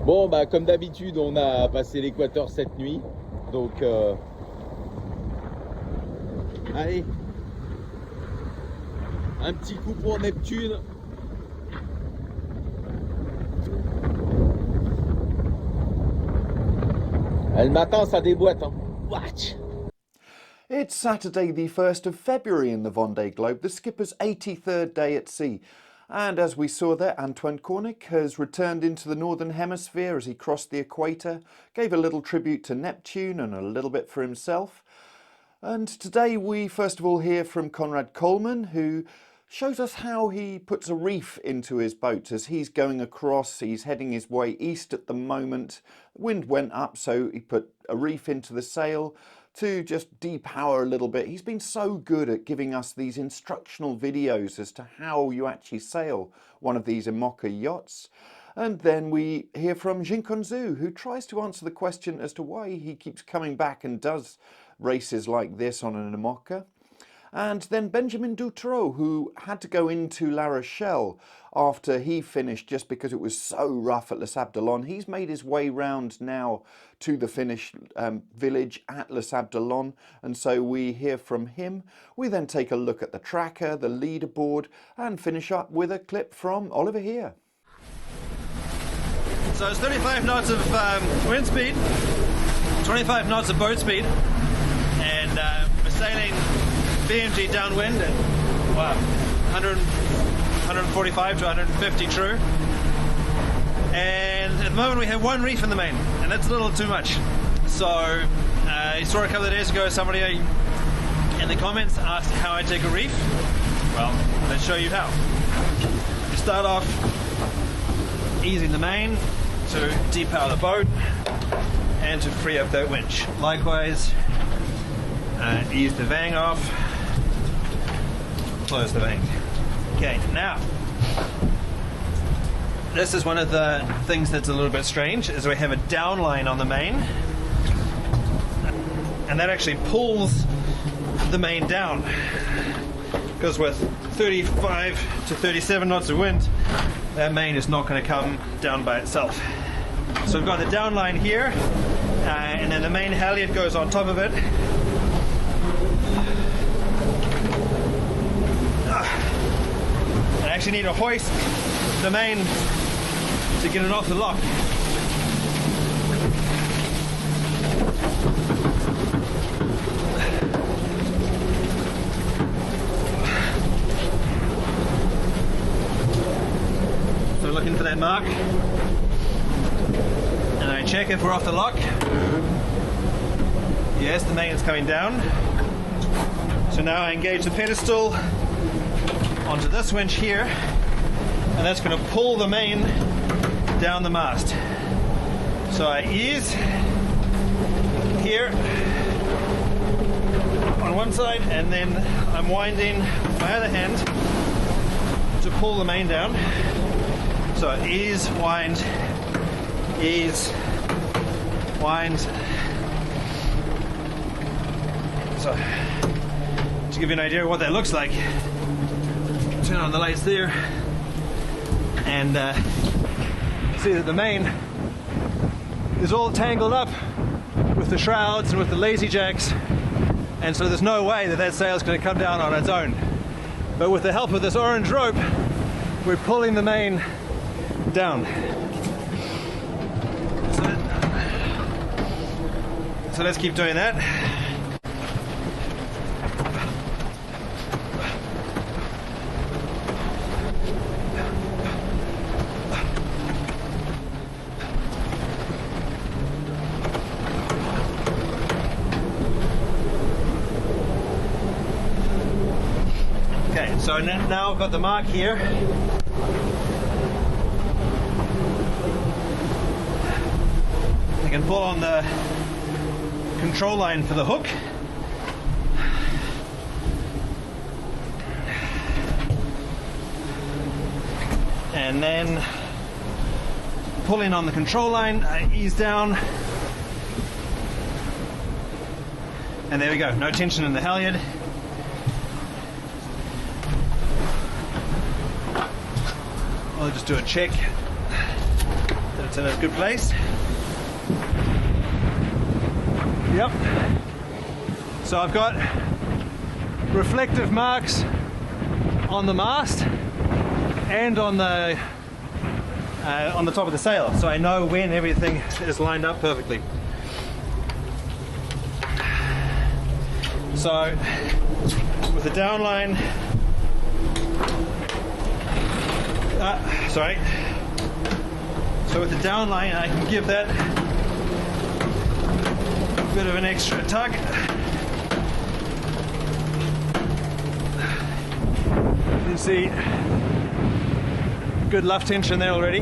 Bon, bah comme d'habitude, on a passé l'équateur cette nuit. Donc, allez, un petit coup pour Neptune. Le matin, ça déboîte, hein. Watch. It's Saturday the 1st of February in the Vendée Globe, the skipper's 83rd day at sea. And as we saw there, Antoine Cornic has returned into the Northern Hemisphere as he crossed the equator, gave a little tribute to Neptune and a little bit for himself. And today we first of all hear from Conrad Colman, who shows us how he puts a reef into his boat as he's going across. He's heading his way east at the moment. The wind went up, so he put a reef into the sail to just depower a little bit. He's been so good at giving us these instructional videos as to how you actually sail one of these IMOCA yachts. And then we hear from Jingkun Xu, who tries to answer the question as to why he keeps coming back and does races like this on an IMOCA. And then Benjamin Dutreux, who had to go into La Rochelle after he finished just because it was so rough at Les Sables. He's made his way round now to the Finnish village at Les Sables, and so we hear from him. We then take a look at the tracker, the leaderboard, and finish up with a clip from Oliver Heer. So it's 35 knots of wind speed, 25 knots of boat speed, and we're sailing BMG downwind at 145 to 150 true. And at the moment we have one reef in the main, and that's a little too much. So you saw a couple of days ago somebody in the comments asked how I take a reef. Well, let's show you how. You start off easing the main to depower the boat and to free up that winch. Likewise, ease the vang off, close the vang. Okay, now this is one of the things that's a little bit strange, is we have a downline on the main, and that actually pulls the main down, because with 35 to 37 knots of wind, that main is not going to come down by itself. So we've got the downline here, and then the main halyard goes on top of it. I actually need to hoist the main to get it off the lock. So looking for that mark, and I check if we're off the lock. Yes, the main is coming down. So now I engage the pedestal onto this winch here, and that's going to pull the main down the mast. So I ease here on one side, and then I'm winding my other hand to pull the main down. So ease, wind, wind. So to give you an idea of what that looks like, turn on the lights there and see that the main is all tangled up with the shrouds and with the lazy jacks, and so there's no way that that sail is going to come down on its own. But with the help of this orange rope, we're pulling the main down. So let's keep doing that. So now I've got the mark here. I can pull on the control line for the hook. And then pulling on the control line, I ease down. And there we go, no tension in the halyard. I'll just do a check that It's in a good place. Yep. So I've got reflective marks on the mast and on the top of the sail, so I know when everything is lined up perfectly. So with the downline, so with the downline I can give that a bit of an extra tug. You can see good luff tension there already.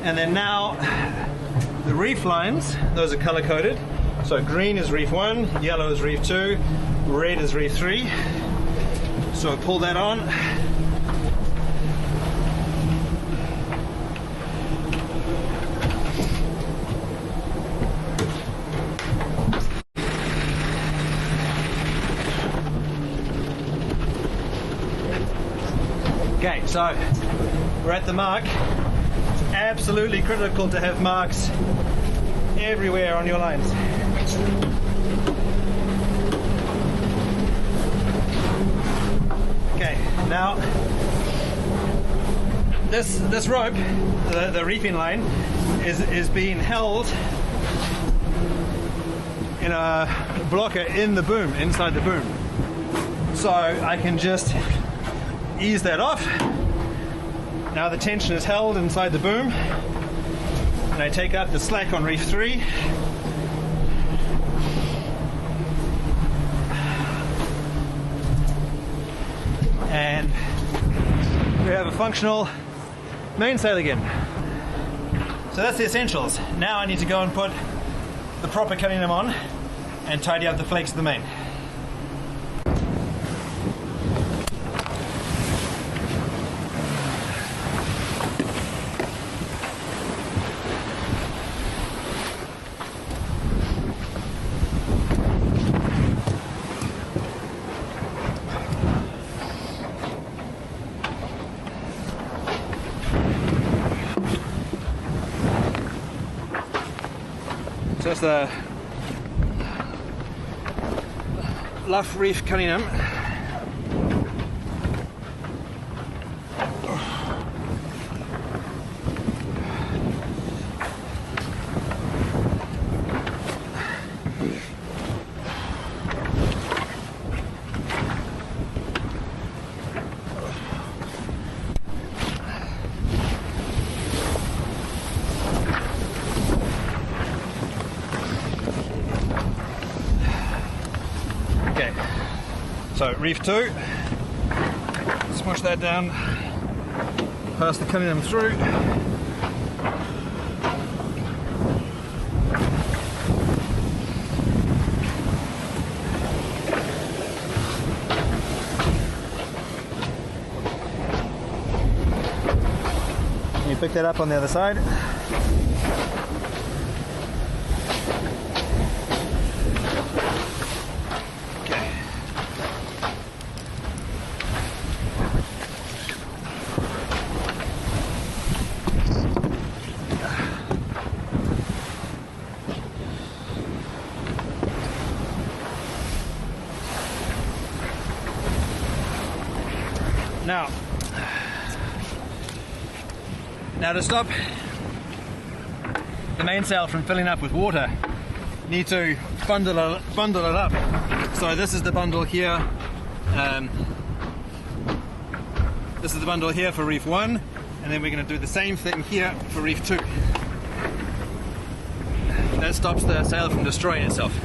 And then now the reef lines, those are color coded. So green is reef 1, yellow is reef 2, red is reef 3. So I pull that on. Okay, so we're at the mark. It's absolutely critical to have marks everywhere on your lines. Okay, now this rope, the reefing line, is being held in a blocker in the boom, inside the boom. So I can just ease that off. Now the tension is held inside the boom, and I take out the slack on reef 3. And we have a functional mainsail again. So that's the essentials. Now I need to go and put the proper cunningham on and tidy up the flakes of the main. That's the luff reef cunningham. So reef 2, smush that down, pass the cunningham through. You pick that up on the other side. Now to stop the mainsail from filling up with water, you need to bundle it up. So this is the bundle here. This is the bundle here for reef 1, and then we're going to do the same thing here for reef 2. That stops the sail from destroying itself.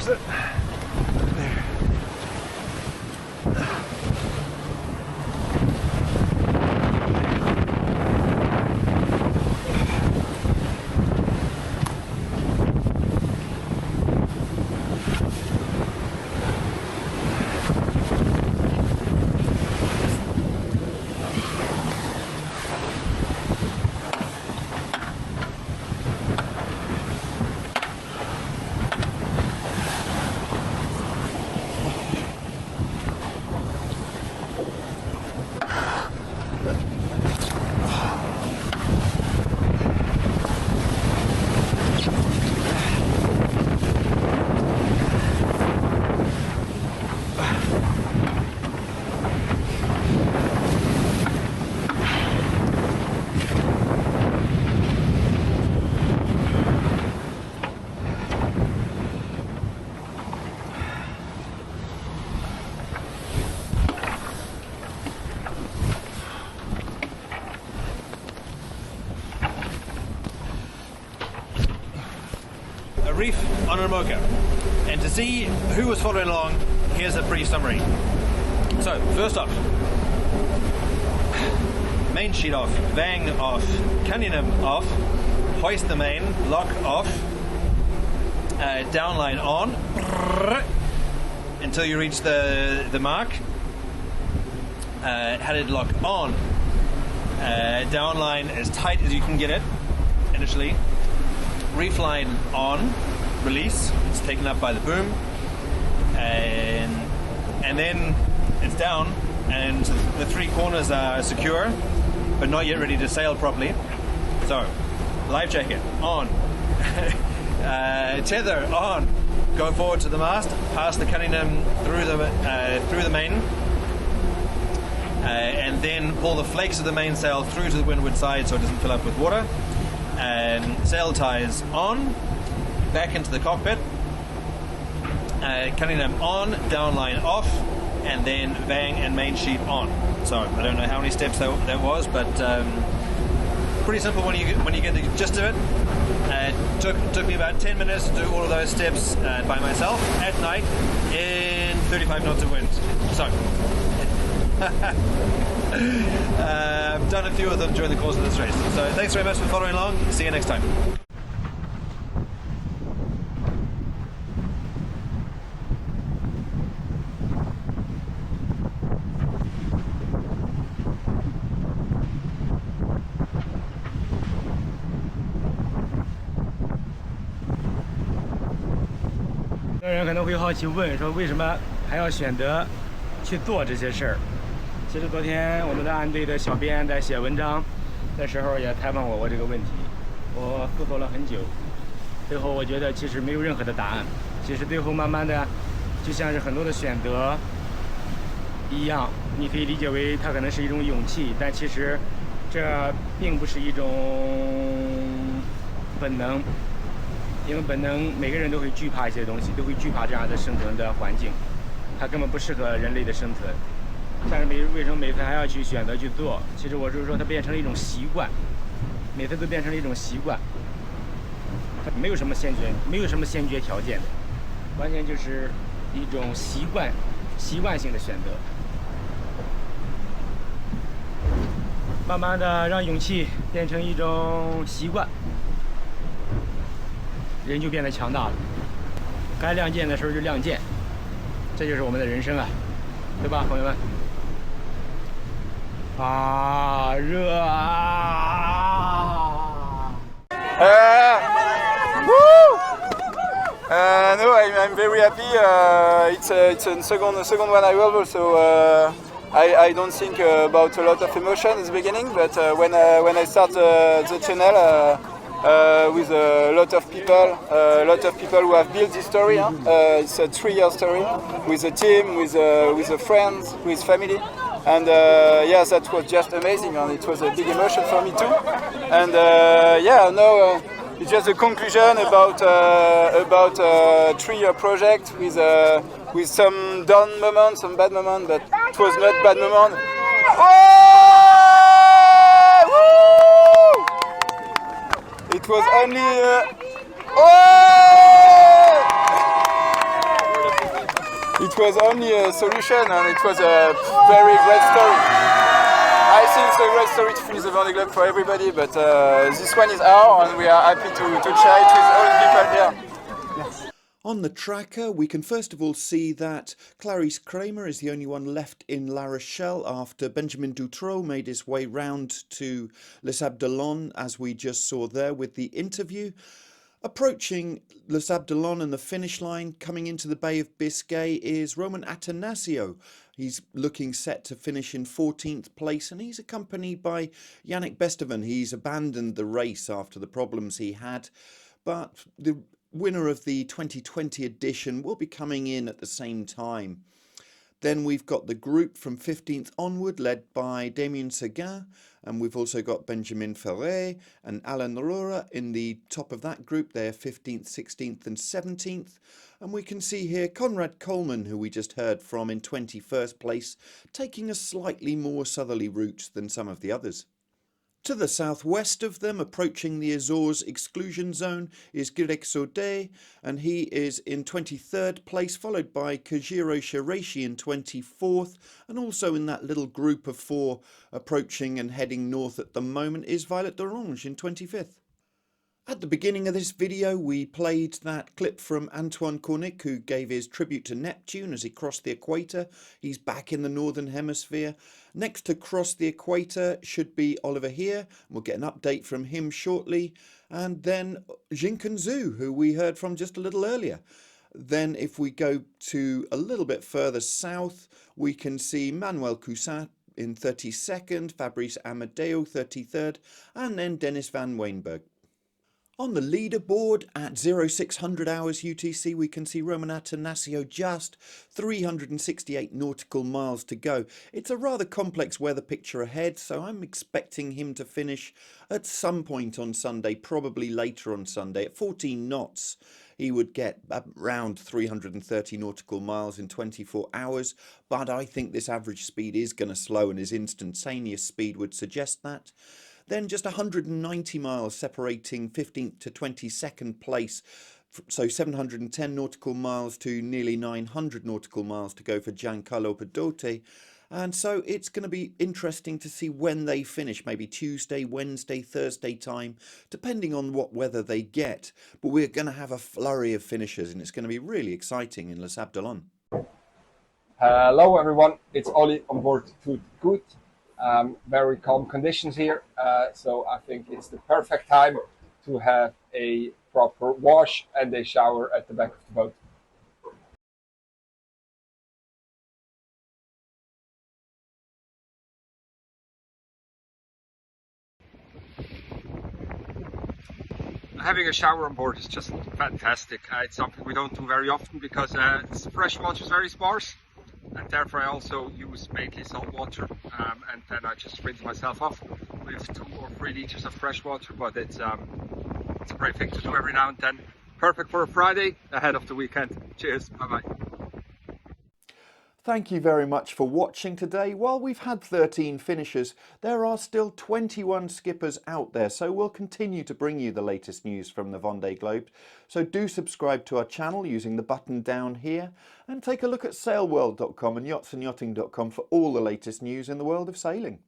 That's it. There. Reef on a Mocha. And to see who was following along, here's a brief summary. So, first off, main sheet off, vang off, cunningham off, hoist the main, lock off, downline on, until you reach the mark, headed lock on, downline as tight as you can get it initially, reef line on, release, it's taken up by the boom, and then it's down, and the three corners are secure, but not yet ready to sail properly. So, life jacket on, tether on, go forward to the mast, past the cunningham through the main, and then pull the flakes of the mainsail through to the windward side so it doesn't fill up with water. And sail ties on, back into the cockpit, cunningham on, downline off, and then vang and main sheet on. So I don't know how many steps that was, but pretty simple when you get the gist of it. Took me about 10 minutes to do all of those steps by myself at night in 35 knots of wind. So I've done a few of them during the course of this race. So thanks very much for following along. See you next time.有人可能会好奇问说，为什么还要选择去做这些事儿？其实昨天我们的岸队的小编在写文章的时候也采访我这个问题，我思索了很久，最后我觉得其实没有任何的答案。其实最后慢慢的，就像是很多的选择一样，你可以理解为它可能是一种勇气，但其实这并不是一种本能，因为本能每个人都会惧怕一些东西，都会惧怕这样的生存的环境，它根本不适合人类的生存。但是为什么每次还要去选择去做？其实我是说它变成了一种习惯，每次都变成了一种习惯，它没有什么先决条件的，完全就是一种习惯性的选择。慢慢的让勇气变成一种习惯，人就变得强大了。该亮剑的时候就亮剑，这就是我们的人生啊，对吧，朋友们？啊，热啊！No, I'm very happy. It's a second one I will, so I don't think about a lot of emotion at the beginning. But when I start the channel with a lot of people who have built this story. It's a 3-year story with a team, with a friends, with family. And yes, that was just amazing, and it was a big emotion for me too. And now it's just a conclusion about a 3-year project with some down moments, some bad moments, but it was not bad moment. It was only it was only a solution, and it was a very great story. I think it's a great story to finish the Vendée Globe for everybody, but this one is ours, and we are happy to share it with all the people here. On the tracker, we can first of all see that Clarice Kramer is the only one left in La Rochelle after Benjamin Dutreux made his way round to Les Sables, as we just saw there with the interview. Approaching Les Sables and the finish line, coming into the Bay of Biscay, is Roman Atanasio. He's looking set to finish in 14th place, and he's accompanied by Yannick Besteven. He's abandoned the race after the problems he had, but the winner of the 2020 edition will be coming in at the same time. Then we've got the group from 15th onward, led by Damien Seguin, and we've also got Benjamin Ferret and Alain Rohrer in the top of that group. They're 15th, 16th and 17th. And we can see here Conrad Colman, who we just heard from, in 21st place, taking a slightly more southerly route than some of the others. To the southwest of them, approaching the Azores exclusion zone, is Girek Sode, and he is in 23rd place, followed by Kajiro Shiraishi in 24th, and also in that little group of four approaching and heading north at the moment is Violet d'Orange in 25th. At the beginning of this video, we played that clip from Antoine Cornic, who gave his tribute to Neptune as he crossed the equator. He's back in the Northern Hemisphere. Next to cross the equator should be Oliver Heer. We'll get an update from him shortly. And then Jingkun Xu, who we heard from just a little earlier. Then if we go to a little bit further south, we can see Manuel Cousin in 32nd, Fabrice Amadeo 33rd, and then Dennis van Weenberg. On the leaderboard at 0600 hours UTC, we can see Roman Atanasio just 368 nautical miles to go. It's a rather complex weather picture ahead, so I'm expecting him to finish at some point on Sunday, probably later on Sunday. At 14 knots, he would get around 330 nautical miles in 24 hours, but I think this average speed is going to slow, and his instantaneous speed would suggest that. Then just 190 miles separating 15th to 22nd place, so 710 nautical miles to nearly 900 nautical miles to go for Giancarlo Pedote. And so it's going to be interesting to see when they finish, maybe Tuesday, Wednesday, Thursday time, depending on what weather they get. But we're going to have a flurry of finishers, and it's going to be really exciting in Les Sables. Hello everyone, it's Ollie on board Tout Good. Very calm conditions here, so I think it's the perfect time to have a proper wash and a shower at the back of the boat. Having a shower on board is just fantastic. It's something we don't do very often because fresh water is very sparse. And therefore I also use mainly salt water, and then I just rinse myself off with 2 or 3 liters of fresh water, but it's a great thing to do every now and then. Perfect for a Friday ahead of the weekend. Cheers, bye bye. Thank you very much for watching today. While we've had 13 finishers, there are still 21 skippers out there, so we'll continue to bring you the latest news from the Vendée Globe. So do subscribe to our channel using the button down here, and take a look at sailworld.com and yachtsandyachting.com for all the latest news in the world of sailing.